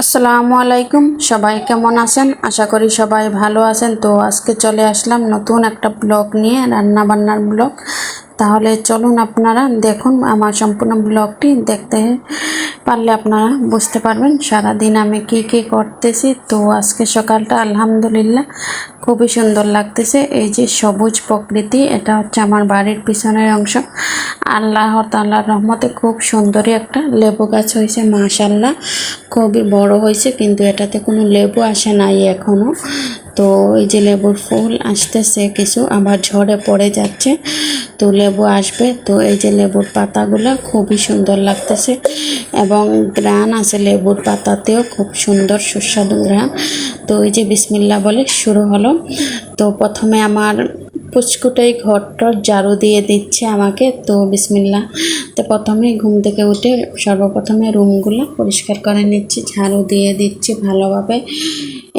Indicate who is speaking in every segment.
Speaker 1: আসসালামু আলাইকুম, সবাই কেমন আছেন? আশা করি সবাই ভালো আছেন। তো আজকে চলে আসলাম নতুন একটা ব্লগ নিয়ে, রান্না বান্নার ব্লগ। তাহলে চলুন আপনারা দেখুন আমার সম্পূর্ণ ব্লগটি। দেখতে পারলে আপনারা বুঝতে পারবেন সারাদিন আমি কি করতেছি। তো আজকে সকালটা আলহামদুলিল্লাহ খুবই সুন্দর লাগতেছে। এই যে সবুজ প্রকৃতি, এটা হচ্ছে আমার বাড়ির পিছনের অংশ। আল্লাহ তাআলার রহমতে খুব সুন্দরই একটা লেবু গাছ হয়েছে, মাশাআল্লাহ খুবই বড় হয়েছে, কিন্তু এটাতে কোনো লেবু আসে নাই এখনো। তো এই যে লেবুর ফুল আসতেছে কিছু, আবার ঝরে পড়ে যাচ্ছে, তো লেবু আসবে। তো এই যে লেবুর পাতাগুলো খুবই সুন্দর লাগতেছে এবং গ্রান আছে লেবুর পাতাতেও, খুব সুন্দর সুস্বাদু গ্রান। তো এই যে বিসমিল্লাহ বলে শুরু হলো। তো প্রথমে আমার পুচকুটাই ঘরটার ঝাড়ু দিয়ে দিচ্ছে আমাকে। তো বিসমিল্লাহ, তো প্রথমেই ঘুম থেকে উঠে সর্বপ্রথমে রুমগুলো পরিষ্কার করে নিচ্ছি, ঝাড়ু দিয়ে দিচ্ছি ভালোভাবে।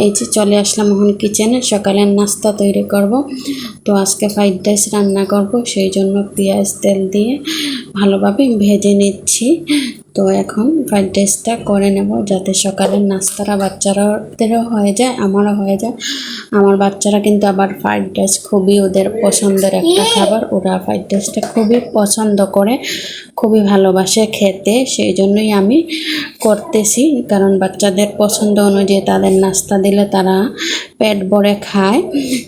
Speaker 1: এই যে চলে আসলাম এখন কিচেনে, সকালের নাস্তা তৈরি করব। তো আজকে ফ্রাইড রাইস রান্না করব, সেই জন্য পেঁয়াজ তেল দিয়ে ভালোভাবে ভেজে নিচ্ছি। তো এখন ফ্রাইড রাইসটা করে নেব, যাতে সকালের নাস্তাটা বাচ্চারাদেরও হয়ে যায়, আমারও হয়ে যায়। আমার বাচ্চারা কিন্তু আবার ফ্রাইড রাইস খুবই ওদের পছন্দের একটা খাবার, ওরা ফ্রাইড রাইসটা খুবই পছন্দ করে, খুবই ভালোবাসে খেতে। সেই জন্যই আমি করতেছি, কারণ বাচ্চাদের পছন্দ অনুযায়ী তাদের নাস্তা দিলে তারা পেট ভরে খায়,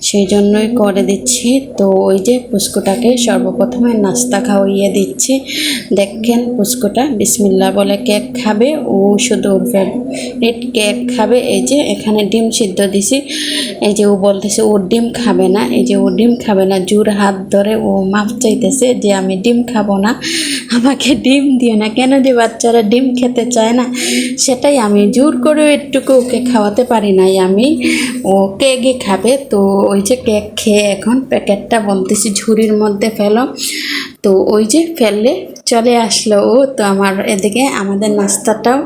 Speaker 1: সেই জন্যই করে দিচ্ছি। তো ওই যে পুচকুটাকে সর্বপ্রথমে নাস্তা খাওয়িয়ে দিচ্ছি। দেখেন পুচকুটা বিসমিল্লাহ বলে কেক খাবে, ও শুধু ওর ফেভারিট কেক খাবে। এই যে এখানে ডিম সিদ্ধ দিছি, এই যে ও বলতেছে ও ডিম খাবে না, এই যে ও ডিম খাবে না, জোর হাত ধরে ও মাপ চাইতেছে যে আমি ডিম খাবো না, আমাকে ডিম দিও না। কেন যে বাচ্চারা ডিম খেতে চায় না, সেটাই আমি জোর করে একটুকু ওকে খাওয়াতে পারি নাই আমি, ও কেকই খাবে। তো ওই যে কেক খেয়ে এখন প্যাকেটটা বলতেছি ঝুড়ির মধ্যে ফেলো। তো ওই যে ফেললে চলে আসলো ও। তো আমার এদিকে আমাদের নাস্তাটাও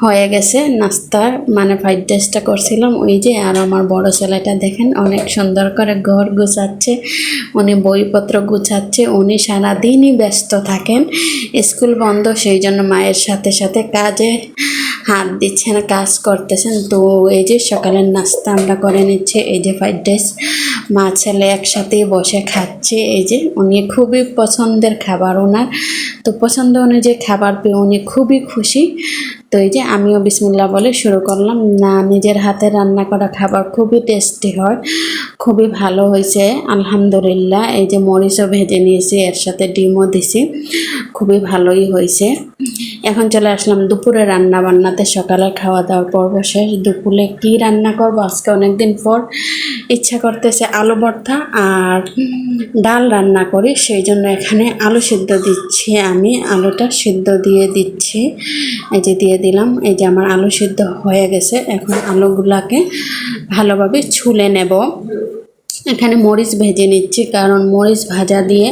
Speaker 1: হয়ে গেছে, নাস্তা মানে ফ্রাইড রাইসটা করছিলাম ওই যে। আর আমার বড় ছেলেটা দেখেন অনেক সুন্দর করে ঘর গুছাচ্ছে, উনি বইপত্র গুছাচ্ছে, উনি সারাদিনই ব্যস্ত থাকেন, স্কুল বন্ধ, সেই জন্য মায়ের সাথে সাথে কাজে হাত দিচ্ছেন, কাজ করতেছেন। তো এই যে সকালের নাস্তা আমরা করে নিচ্ছি, এই যে ফ্রাইড রাইস মা ছেলে একসাথেই বসে খাচ্ছে। এই যে উনি খুবই পছন্দের খাবার ওনার, তো পছন্দ অনুযায়ী খাবার পেয়ে উনি খুবই খুশি। তো এই যে আমিও বিসমিল্লাহ বলে শুরু করলাম। না, নিজের হাতে রান্না করা খাবার খুবই টেস্টি হয়, খুবই ভালো হয়েছে আলহামদুলিল্লাহ। এই যে মরিচও ভেজে নিয়েছি, এর সাথে ডিমও দিছি, খুবই ভালোই হয়েছে। এখন চলে আসলাম দুপুরে রান্না বান্নাতে। সকালে খাওয়া দাওয়ার পর্ব শেষ, দুপুরে কি রান্না করব আজকে অনেকদিন পর ইচ্ছা করতেছে আলু ভর্তা আর ডাল রান্না করি, সেই জন্য এখানে আলু সিদ্ধ দিচ্ছি। আমি আলুটা সিদ্ধ দিয়ে দিচ্ছি, এই যে দিয়ে দিলাম। এই যে আমার আলু সিদ্ধ হয়ে গেছে, এখন আলুগুলাকে ভালোভাবে ছুলে নেব। এখানে মরিচ ভেজে নিচ্ছি, কারণ মরিচ ভাজা দিয়ে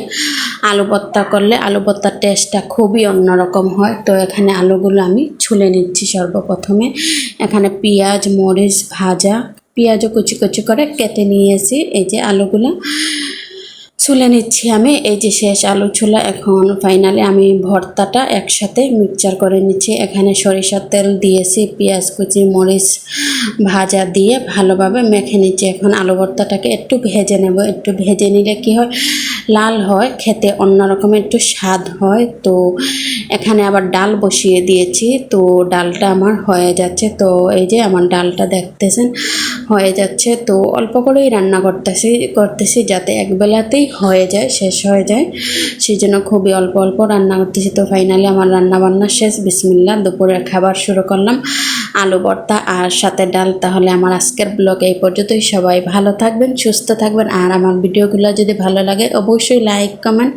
Speaker 1: আলু ভর্তা করলে আলু ভর্তার টেস্টটা খুবই অন্যরকম হয়। তো এখানে আলুগুলো আমি ছুলে নিচ্ছি সর্বপ্রথমে। এখানে পেঁয়াজ মরিচ ভাজা, পেঁয়াজও কুচি কুচি করে কেটে নিয়েছি। এই যে আলুগুলো ছুলে নিচ্ছি আমি, এই যে শেষ আলু ছোলা। এখন ফাইনালি আমি ভর্তাটা একসাথে মিক্সচার করে নিচ্ছি। এখানে সরিষার তেল দিয়েছি, পেঁয়াজ কুচি মরিচ ভাজা দিয়ে ভালোভাবে মেখে নিচ্ছি। এখন আলু ভর্তাটাকে একটু ভেজে নেব, একটু ভেজে নিলে কি হয়, লাল হয়, খেতে অন্যরকম একটু স্বাদ হয়। তো এখানে আবার ডাল বসিয়ে দিয়েছি, তো ডালটা আমার হয়ে যাচ্ছে। তো এই যে আমার ডালটা দেখতেছেন হয়ে যাচ্ছে। তো অল্প করেই রান্না করতেছি যাতে একবেলাতেই হয়ে যায়, শেষ হয়ে যায়, সেই জন্য খুবই অল্প অল্প রান্না করতেছি। তো ফাইনালি আমার রান্না বান্না শেষ, বিসমিল্লাহ দুপুরের খাবার শুরু করলাম, আলু ভর্তা আর সাথে ডাল। তাহলে আমার আজকের ব্লগ এই পর্যন্তই। সবাই ভালো থাকবেন, সুস্থ থাকবেন, আর আমার ভিডিওগুলো যদি ভালো লাগে অবশ্যই লাইক কমেন্ট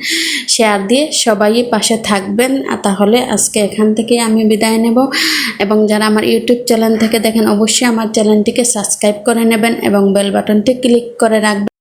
Speaker 1: শেয়ার দিয়ে সবাই পাশে থাকবেন। তাহলে আজকে এখান থেকে আমি বিদায় নেব, এবং যারা আমার ইউটিউব চ্যানেল থেকে দেখেন অবশ্যই আমার চ্যানেলটিকে সাবস্ক্রাইব করে নেবেন এবং বেল বাটনটি ক্লিক করে রাখবেন।